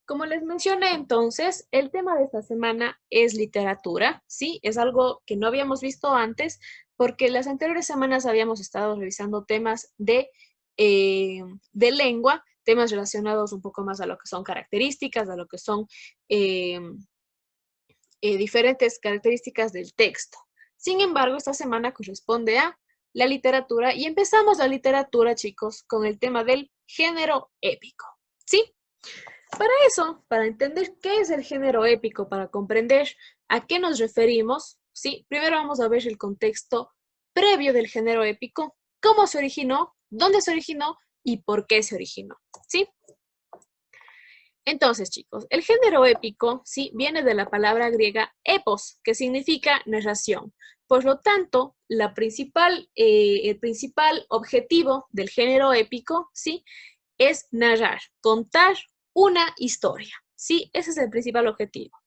Como les mencioné entonces, el tema de esta semana es literatura, ¿sí? Es algo que no habíamos visto antes porque las anteriores semanas habíamos estado revisando temas de lengua, temas relacionados un poco más a lo que son características, a lo que son eh, diferentes características del texto. Sin embargo, esta semana corresponde a la literatura y empezamos la literatura, chicos, con el tema del género épico, ¿sí? Para eso, para entender qué es el género épico, para comprender a qué nos referimos, ¿sí? Primero vamos a ver el contexto previo del género épico, cómo se originó, dónde se originó y por qué se originó, ¿sí? Entonces, chicos, el género épico, ¿sí? Viene de la palabra griega epos, que significa narración. Por lo tanto, el principal objetivo del género épico, ¿sí? Es narrar, contar una historia, ¿sí? Ese es el principal objetivo.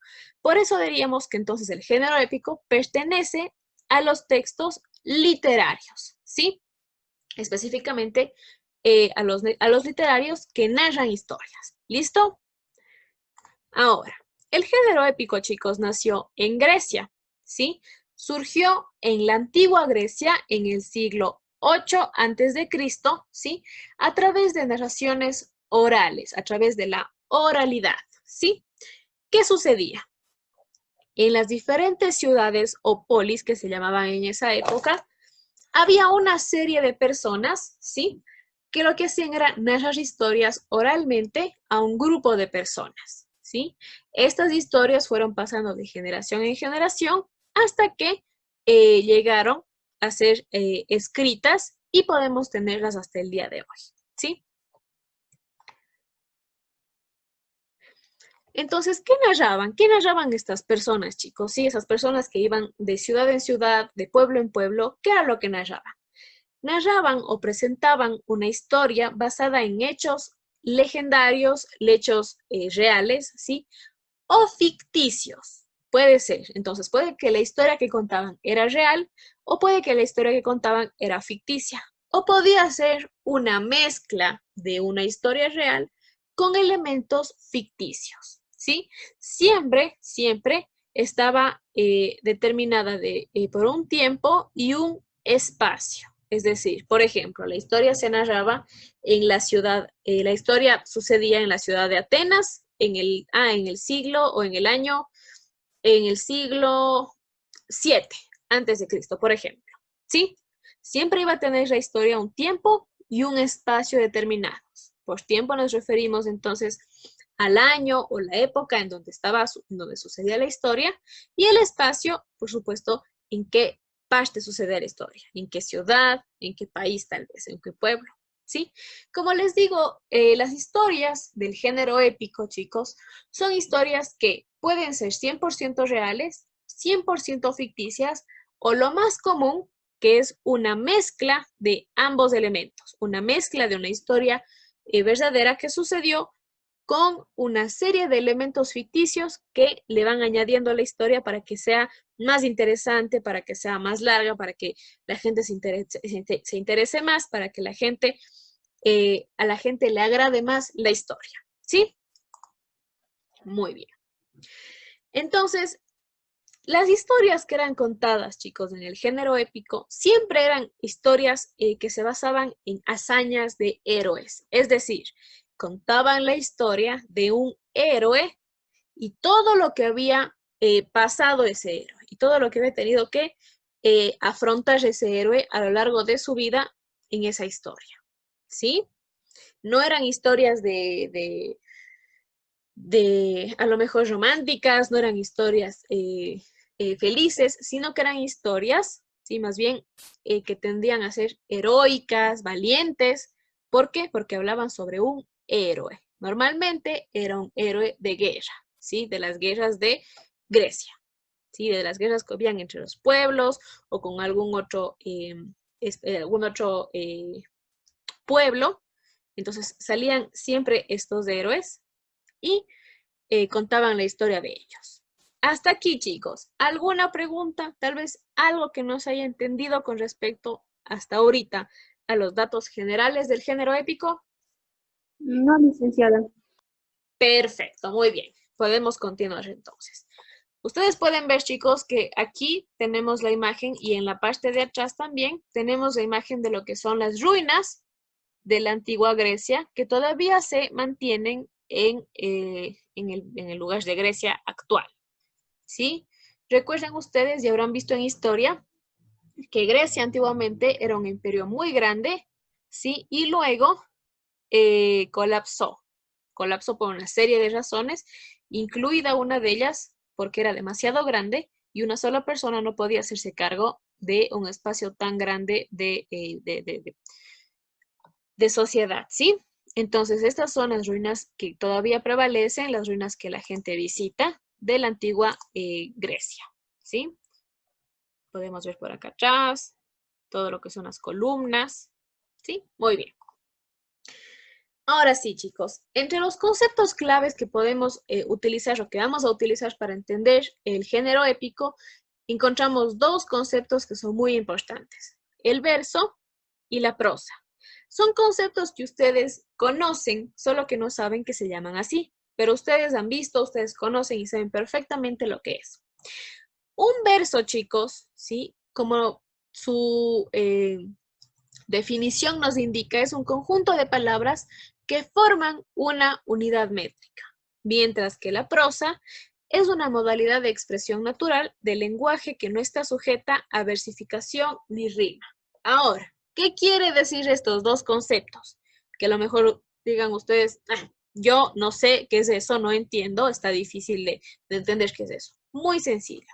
Por eso diríamos que entonces el género épico pertenece a los textos literarios, ¿sí? Específicamente a los literarios que narran historias. ¿Listo? Ahora, el género épico, chicos, nació en Grecia, ¿sí? Surgió en la antigua Grecia en el siglo 8 antes de Cristo, ¿sí? A través de narraciones orales, a través de la oralidad, ¿sí? ¿Qué sucedía? En las diferentes ciudades o polis que se llamaban en esa época, había una serie de personas, ¿sí? Que lo que hacían era narrar historias oralmente a un grupo de personas, ¿sí? Estas historias fueron pasando de generación en generación hasta que llegaron a ser escritas y podemos tenerlas hasta el día de hoy, ¿sí? Entonces, ¿qué narraban? ¿Qué narraban estas personas, chicos? Sí, esas personas que iban de ciudad en ciudad, de pueblo en pueblo, ¿qué era lo que narraban? Narraban o presentaban una historia basada en hechos legendarios, hechos reales, ¿sí? O ficticios. Puede ser. Entonces, puede que la historia que contaban era real o puede que la historia que contaban era ficticia. O podía ser una mezcla de una historia real con elementos ficticios, ¿sí? Siempre estaba determinada por un tiempo y un espacio. Es decir, por ejemplo, la historia se narraba en la ciudad, la historia sucedía en la ciudad de Atenas, en el siglo o en el siglo 7 antes de Cristo, por ejemplo. ¿Sí? Siempre iba a tener la historia un tiempo y un espacio determinados. Por tiempo nos referimos entonces al año o la época en donde sucedía la historia y el espacio, por supuesto, en qué parte sucede la historia, en qué ciudad, en qué país tal vez, en qué pueblo, ¿sí? Como les digo, las historias del género épico, chicos, son historias que pueden ser 100% reales, 100% ficticias o lo más común, que es una mezcla de ambos elementos, una mezcla de una historia verdadera que sucedió con una serie de elementos ficticios que le van añadiendo a la historia para que sea más interesante, para que sea más larga, para que la gente se interese más, para que a la gente le agrade más la historia. ¿Sí? Muy bien. Entonces, las historias que eran contadas, chicos, en el género épico, siempre eran historias que se basaban en hazañas de héroes. Es decir, contaban la historia de un héroe y todo lo que había pasado ese héroe y todo lo que había tenido que afrontar ese héroe a lo largo de su vida en esa historia. ¿Sí? No eran historias de a lo mejor románticas, no eran historias felices, sino que eran historias, ¿sí? Más bien que tendían a ser heroicas, valientes. ¿Por qué? Porque hablaban sobre un héroe. Normalmente era un héroe de guerra, ¿sí? De las guerras de Grecia, ¿sí? De las guerras que habían entre los pueblos o con algún otro pueblo. Entonces salían siempre estos héroes y contaban la historia de ellos. Hasta aquí, chicos. ¿Alguna pregunta? Tal vez algo que no se haya entendido con respecto hasta ahorita a los datos generales del género épico. No, licenciada. Perfecto, muy bien. Podemos continuar entonces. Ustedes pueden ver, chicos, que aquí tenemos la imagen y en la parte de atrás también tenemos la imagen de lo que son las ruinas de la antigua Grecia que todavía se mantienen en el lugar de Grecia actual. ¿Sí? Recuerden ustedes y habrán visto en historia que Grecia antiguamente era un imperio muy grande, ¿sí? Y luego colapsó. Colapsó por una serie de razones, incluida una de ellas porque era demasiado grande y una sola persona no podía hacerse cargo de un espacio tan grande de sociedad, ¿sí? Entonces, estas son las ruinas que todavía prevalecen, las ruinas que la gente visita de la antigua Grecia, ¿sí? Podemos ver por acá atrás todo lo que son las columnas, ¿sí? Muy bien. Ahora sí, chicos, entre los conceptos claves que podemos utilizar o que vamos a utilizar para entender el género épico, encontramos dos conceptos que son muy importantes, el verso y la prosa. Son conceptos que ustedes conocen, solo que no saben que se llaman así, pero ustedes han visto, ustedes conocen y saben perfectamente lo que es. Un verso, chicos, ¿sí? Como su definición nos indica, es un conjunto de palabras que forman una unidad métrica, mientras que la prosa es una modalidad de expresión natural del lenguaje que no está sujeta a versificación ni rima. Ahora, ¿qué quiere decir estos dos conceptos? Que a lo mejor digan ustedes, yo no sé qué es eso, no entiendo, está difícil de entender qué es eso. Muy sencillo.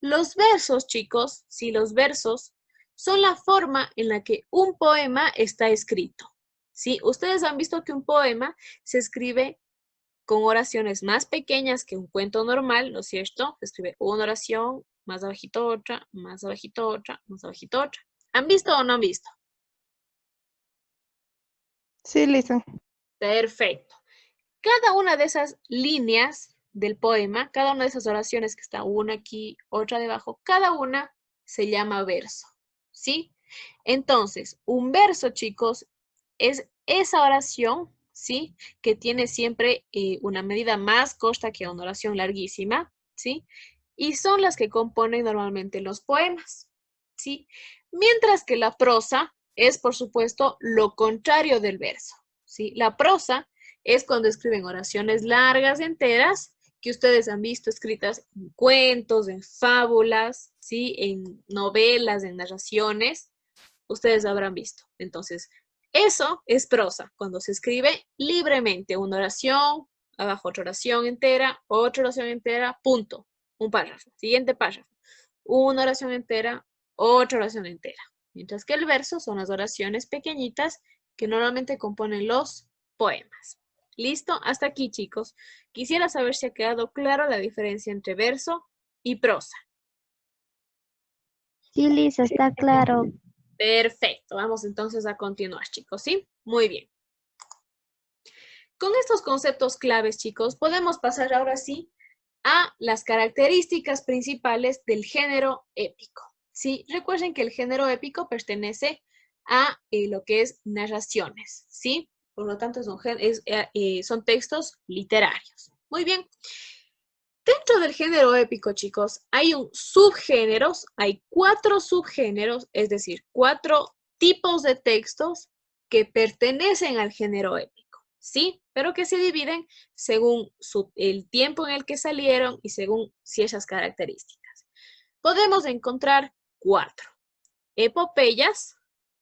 Los versos, chicos, sí, los versos son la forma en la que un poema está escrito. ¿Sí? Ustedes han visto que un poema se escribe con oraciones más pequeñas que un cuento normal, ¿no es cierto? Se escribe una oración, más abajito otra, más abajito otra, más abajito otra. ¿Han visto o no han visto? Sí, Lisa. Perfecto. Cada una de esas líneas del poema, cada una de esas oraciones que está una aquí, otra debajo, cada una se llama verso, ¿sí? Entonces, un verso, chicos, es esa oración, ¿sí? Que tiene siempre una medida más corta que una oración larguísima, ¿sí? Y son las que componen normalmente los poemas, ¿sí? Mientras que la prosa es, por supuesto, lo contrario del verso, ¿sí? La prosa es cuando escriben oraciones largas, enteras, que ustedes han visto escritas en cuentos, en fábulas, ¿sí? En novelas, en narraciones, ustedes habrán visto. Entonces, eso es prosa, cuando se escribe libremente una oración, abajo otra oración entera, punto, un párrafo, siguiente párrafo, una oración entera, otra oración entera. Mientras que el verso son las oraciones pequeñitas que normalmente componen los poemas. ¿Listo? Hasta aquí, chicos. Quisiera saber si ha quedado claro la diferencia entre verso y prosa. Sí, Lisa, está claro. Perfecto. Vamos entonces a continuar, chicos, ¿sí? Muy bien. Con estos conceptos claves, chicos, podemos pasar ahora sí a las características principales del género épico. ¿Sí? Recuerden que el género épico pertenece a lo que es narraciones, ¿sí? Por lo tanto, son textos literarios. Muy bien. Dentro del género épico, chicos, hay subgéneros, hay 4 subgéneros, es decir, 4 tipos de textos que pertenecen al género épico, ¿sí? Pero que se dividen según el tiempo en el que salieron y según ciertas características. Podemos encontrar 4. Epopeyas,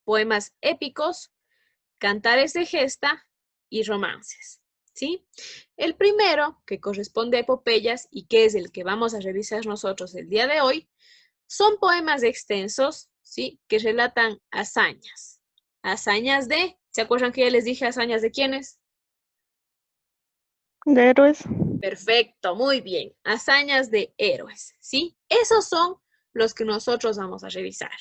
poemas épicos, cantares de gesta y romances. ¿Sí? El primero, que corresponde a epopeyas y que es el que vamos a revisar nosotros el día de hoy, son poemas extensos, ¿sí? Que relatan hazañas. Hazañas ¿se acuerdan que ya les dije hazañas de quiénes? De héroes. Perfecto, muy bien. Hazañas de héroes, ¿sí? Esos son los que nosotros vamos a revisar.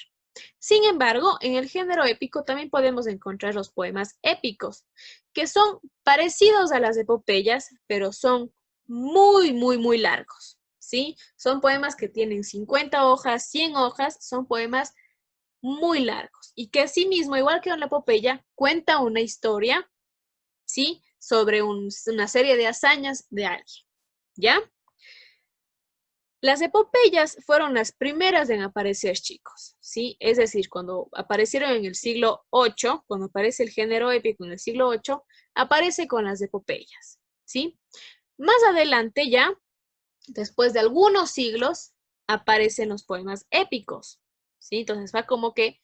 Sin embargo, en el género épico también podemos encontrar los poemas épicos, que son parecidos a las epopeyas, pero son muy, muy, muy largos, ¿sí? Son poemas que tienen 50 hojas, 100 hojas, son poemas muy largos y que asimismo, igual que en la epopeya, cuenta una historia, ¿sí? sobre una serie de hazañas de alguien, ¿ya? Las epopeyas fueron las primeras en aparecer, chicos, ¿sí? Es decir, cuando aparecieron en el siglo VIII, cuando aparece el género épico en el siglo VIII, aparece con las epopeyas, ¿sí? Más adelante ya, después de algunos siglos, aparecen los poemas épicos, ¿sí? Entonces va como que,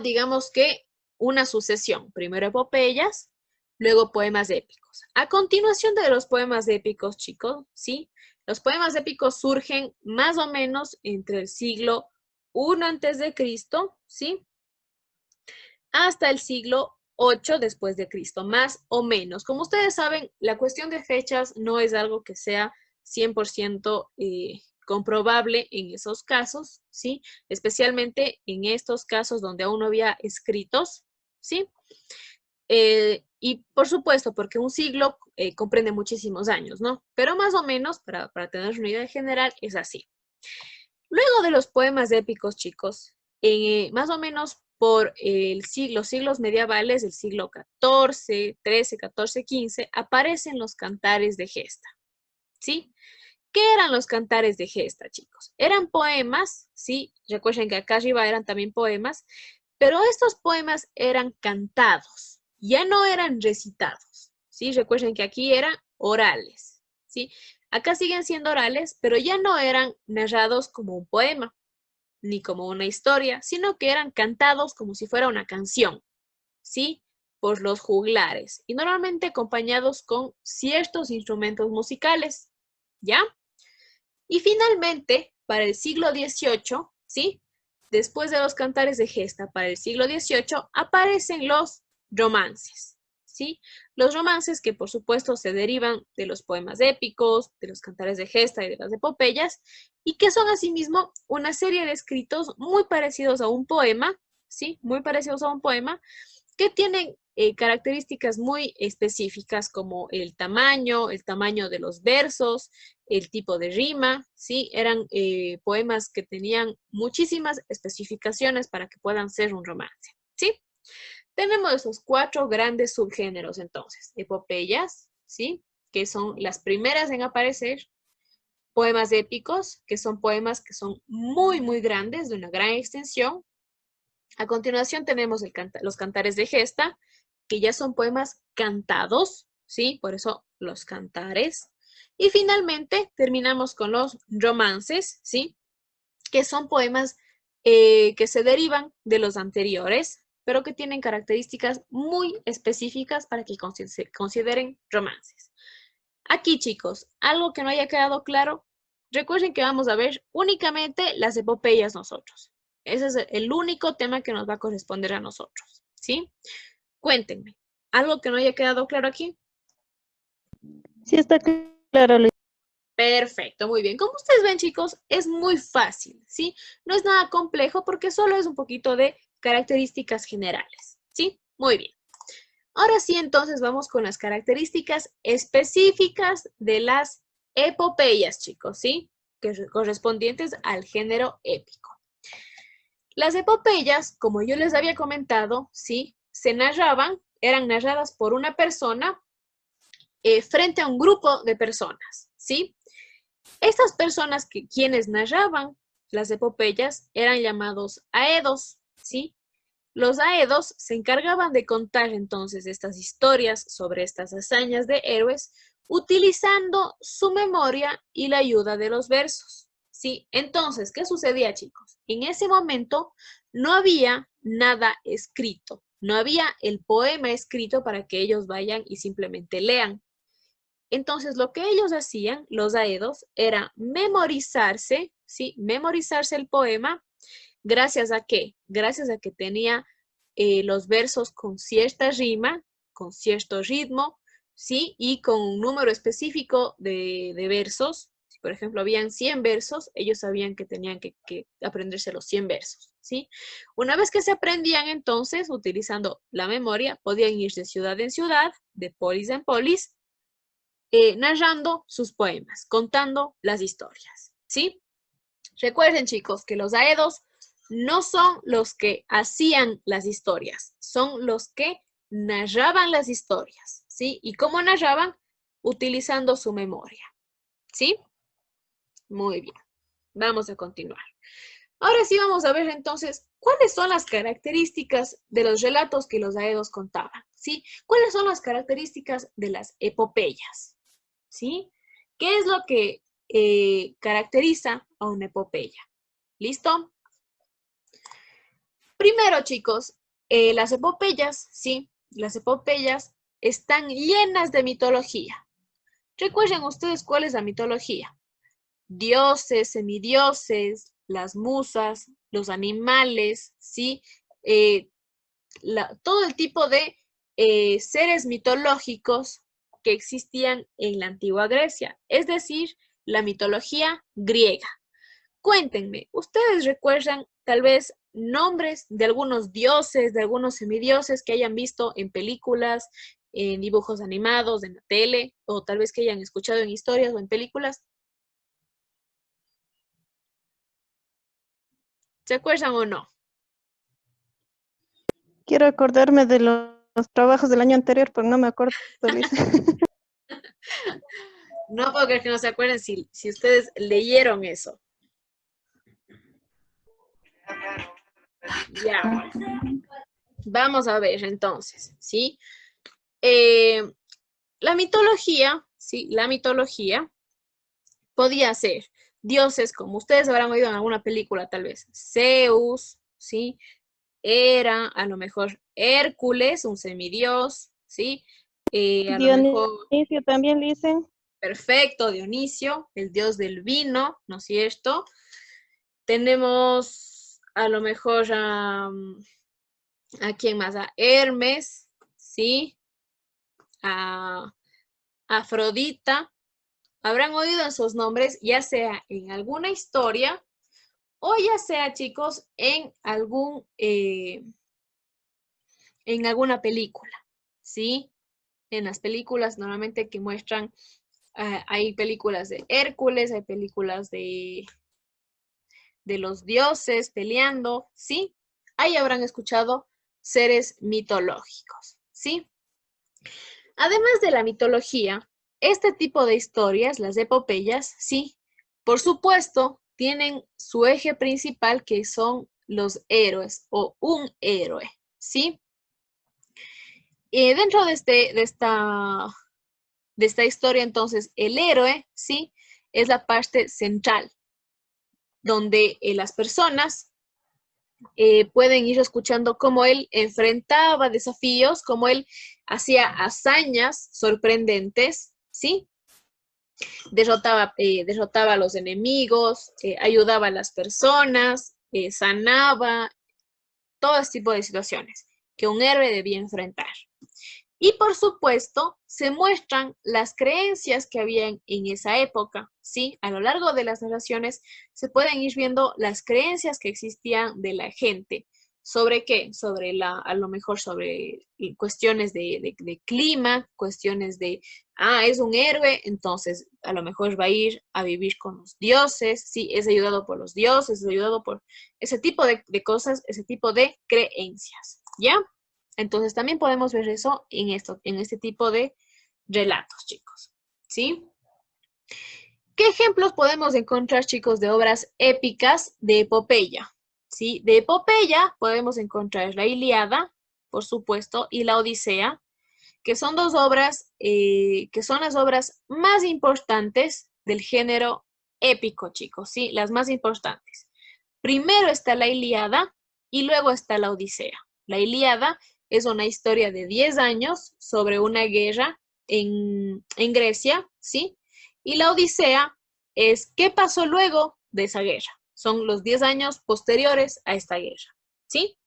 digamos que una sucesión. Primero epopeyas, luego poemas épicos. A continuación de los poemas épicos, chicos, ¿sí? Los poemas épicos surgen más o menos entre el siglo I antes de Cristo, ¿sí? Hasta el siglo VIII después de Cristo, más o menos. Como ustedes saben, la cuestión de fechas no es algo que sea 100% comprobable en esos casos, ¿sí? Especialmente en estos casos donde aún no había escritos, ¿sí? Y por supuesto, porque un siglo comprende muchísimos años, ¿no? Pero más o menos, para tener una idea general, es así. Luego de los poemas épicos, chicos, más o menos por los siglos medievales, el siglo XIV, XIII, XIV, XV, aparecen los cantares de gesta, ¿sí? ¿Qué eran los cantares de gesta, chicos? Eran poemas, ¿sí? Recuerden que acá arriba eran también poemas, pero estos poemas eran cantados, ya no eran recitados, ¿sí? Recuerden que aquí eran orales, ¿sí? Acá siguen siendo orales, pero ya no eran narrados como un poema, ni como una historia, sino que eran cantados como si fuera una canción, ¿sí? Por los juglares, y normalmente acompañados con ciertos instrumentos musicales, ¿ya? Y finalmente, para el siglo XVIII, ¿sí? Después de los cantares de gesta, para el siglo XVIII, aparecen los romances, ¿sí? Los romances que por supuesto se derivan de los poemas épicos, de los cantares de gesta y de las epopeyas, y que son asimismo una serie de escritos muy parecidos a un poema, ¿sí? Muy parecidos a un poema, que tienen características muy específicas como el tamaño de los versos, el tipo de rima, ¿sí? Eran poemas que tenían muchísimas especificaciones para que puedan ser un romance, ¿sí? Tenemos esos 4 grandes subgéneros entonces, epopeyas, ¿sí? Que son las primeras en aparecer, poemas épicos, que son poemas que son muy, muy grandes, de una gran extensión. A continuación tenemos los cantares de gesta, que ya son poemas cantados, ¿sí? Por eso los cantares. Y finalmente terminamos con los romances, ¿sí? Que son poemas que se derivan de los anteriores, pero que tienen características muy específicas para que se consideren romances. Aquí, chicos, algo que no haya quedado claro, recuerden que vamos a ver únicamente las epopeyas nosotros. Ese es el único tema que nos va a corresponder a nosotros, ¿sí? Cuéntenme, ¿algo que no haya quedado claro aquí? Sí está claro, Luis. Perfecto, muy bien. Como ustedes ven, chicos, es muy fácil, ¿sí? No es nada complejo porque solo es un poquito de características generales, ¿sí? Muy bien. Ahora sí, entonces vamos con las características específicas de las epopeyas, chicos, ¿sí? Correspondientes al género épico. Las epopeyas, como yo les había comentado, ¿sí? Eran narradas por una persona frente a un grupo de personas, ¿sí? Estas personas quienes narraban las epopeyas eran llamados aedos, ¿sí? Los aedos se encargaban de contar entonces estas historias sobre estas hazañas de héroes utilizando su memoria y la ayuda de los versos, ¿sí? Entonces, ¿qué sucedía, chicos? En ese momento no había nada escrito, no había el poema escrito para que ellos vayan y simplemente lean. Entonces, lo que ellos hacían, los aedos, era memorizarse, ¿sí? Memorizarse el poema. ¿Gracias a qué? Gracias a que tenía los versos con cierta rima, con cierto ritmo, ¿sí? Y con un número específico de versos. Si, por ejemplo, habían 100 versos, ellos sabían que tenían que aprenderse los 100 versos, ¿sí? Una vez que se aprendían, entonces, utilizando la memoria, podían ir de ciudad en ciudad, de polis en polis, narrando sus poemas, contando las historias, ¿sí? Recuerden, chicos, que los aedos no son los que hacían las historias, son los que narraban las historias, ¿sí? ¿Y cómo narraban? Utilizando su memoria, ¿sí? Muy bien, vamos a continuar. Ahora sí vamos a ver entonces cuáles son las características de los relatos que los aedos contaban, ¿sí? ¿Cuáles son las características de las epopeyas? ¿Sí? ¿Qué es lo que caracteriza a una epopeya? ¿Listo? Primero, chicos, las epopeyas, ¿sí? Las epopeyas están llenas de mitología. Recuerden ustedes cuál es la mitología. Dioses, semidioses, las musas, los animales, ¿sí? Todo el tipo de seres mitológicos que existían en la antigua Grecia, es decir, la mitología griega. Cuéntenme, ¿ustedes recuerdan tal vez nombres de algunos dioses, de algunos semidioses que hayan visto en películas, en dibujos animados, en la tele, o tal vez que hayan escuchado en historias o en películas? ¿Se acuerdan o no? Quiero acordarme de los trabajos del año anterior, pero no me acuerdo, Liz. No puedo creer que no se acuerden si ustedes leyeron eso. Ya, vamos a ver entonces, ¿sí? La mitología, ¿sí? La mitología podía ser dioses, como ustedes habrán oído en alguna película tal vez, Zeus, ¿sí? Hera, a lo mejor Hércules, un semidios, ¿sí? A lo mejor, Dionisio también le dicen. perfecto, Dionisio, el dios del vino, ¿no es cierto? Tenemos a lo mejor a quién más, a Hermes, ¿sí? A Afrodita. Habrán oído esos nombres, ya sea en alguna historia o ya sea, chicos, en alguna película, ¿sí? En las películas normalmente que muestran, hay películas de Hércules, hay películas de los dioses peleando, ¿sí? Ahí habrán escuchado seres mitológicos, ¿sí? Además de la mitología, este tipo de historias, las epopeyas, sí, por supuesto, tienen su eje principal que son los héroes o un héroe, ¿sí? Dentro de esta historia, entonces, el héroe, ¿sí? Es la parte central, donde las personas pueden ir escuchando cómo él enfrentaba desafíos, cómo él hacía hazañas sorprendentes, ¿sí? Derrotaba a los enemigos, ayudaba a las personas, sanaba, todo este tipo de situaciones que un héroe debía enfrentar. Y por supuesto, se muestran las creencias que habían en esa época, ¿sí? A lo largo de las narraciones se pueden ir viendo las creencias que existían de la gente. ¿Sobre qué? A lo mejor sobre cuestiones de clima, cuestiones de, es un héroe, entonces a lo mejor va a ir a vivir con los dioses, sí, es ayudado por los dioses, es ayudado por ese tipo de cosas, ese tipo de creencias, ¿ya? Entonces también podemos ver eso en este tipo de relatos, chicos, ¿sí? ¿Qué ejemplos podemos encontrar, chicos, de obras épicas de epopeya? ¿Sí? De epopeya podemos encontrar la Ilíada, por supuesto, y la Odisea, que son dos obras, que son las obras más importantes del género épico, chicos, ¿sí? Las más importantes. Primero está la Ilíada y luego está la Odisea. La Ilíada es una historia de 10 años sobre una guerra en Grecia, ¿sí? Y la Odisea es qué pasó luego de esa guerra. Son los 10 años posteriores a esta guerra, ¿sí?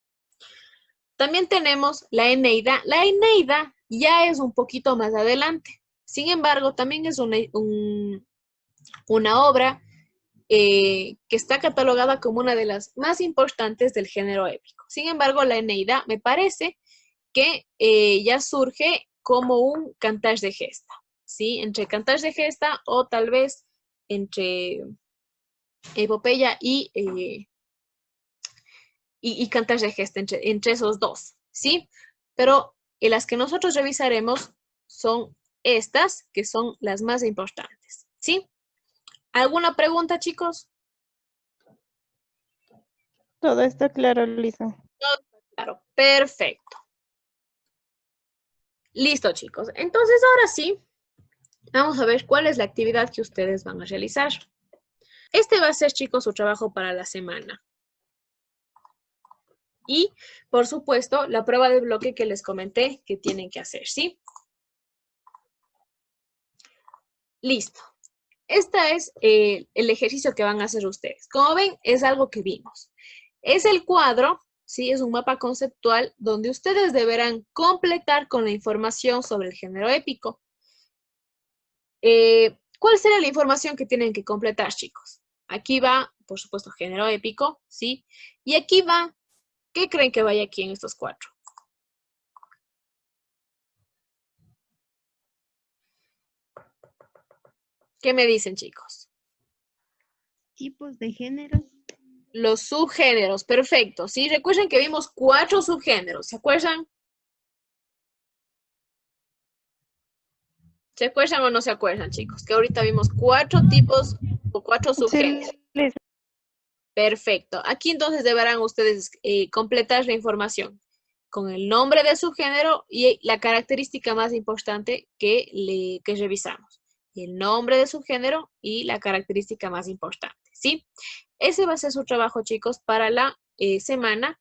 También tenemos la Eneida. La Eneida ya es un poquito más adelante. Sin embargo, también es una obra que está catalogada como una de las más importantes del género épico. Sin embargo, la Eneida me parece que ya surge como un cantar de gesta, ¿sí? Entre cantar de gesta o tal vez entre epopeya y cantar de gesta, entre esos dos, ¿sí? Pero y las que nosotros revisaremos son estas, que son las más importantes, ¿sí? ¿Alguna pregunta, chicos? Todo está claro, Lisa. Claro, perfecto. Listo, chicos. Entonces, ahora sí, vamos a ver cuál es la actividad que ustedes van a realizar. Este va a ser, chicos, su trabajo para la semana. Y, por supuesto, la prueba de bloque que les comenté que tienen que hacer, ¿sí? Listo. Este es el ejercicio que van a hacer ustedes. Como ven, es algo que vimos. Es el cuadro, ¿sí? Es un mapa conceptual donde ustedes deberán completar con la información sobre el género épico. ¿Cuál será la información que tienen que completar, chicos? Aquí va, por supuesto, género épico, ¿sí? Y aquí va, ¿qué creen que vaya aquí en estos cuatro? ¿Qué me dicen, chicos? Tipos de géneros. Los subgéneros, perfecto, ¿sí? Recuerden que vimos 4 subgéneros, ¿se acuerdan? ¿Se acuerdan o no se acuerdan, chicos? Que ahorita vimos 4 tipos o 4 subgéneros. Sí, Lisa. Perfecto. Aquí entonces deberán ustedes completar la información con el nombre de su género y la característica más importante que revisamos. El nombre de su género y la característica más importante, ¿sí? Ese va a ser su trabajo, chicos, para la semana.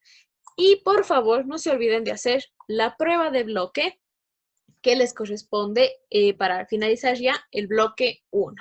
Y por favor, no se olviden de hacer la prueba de bloque que les corresponde para finalizar ya el bloque 1.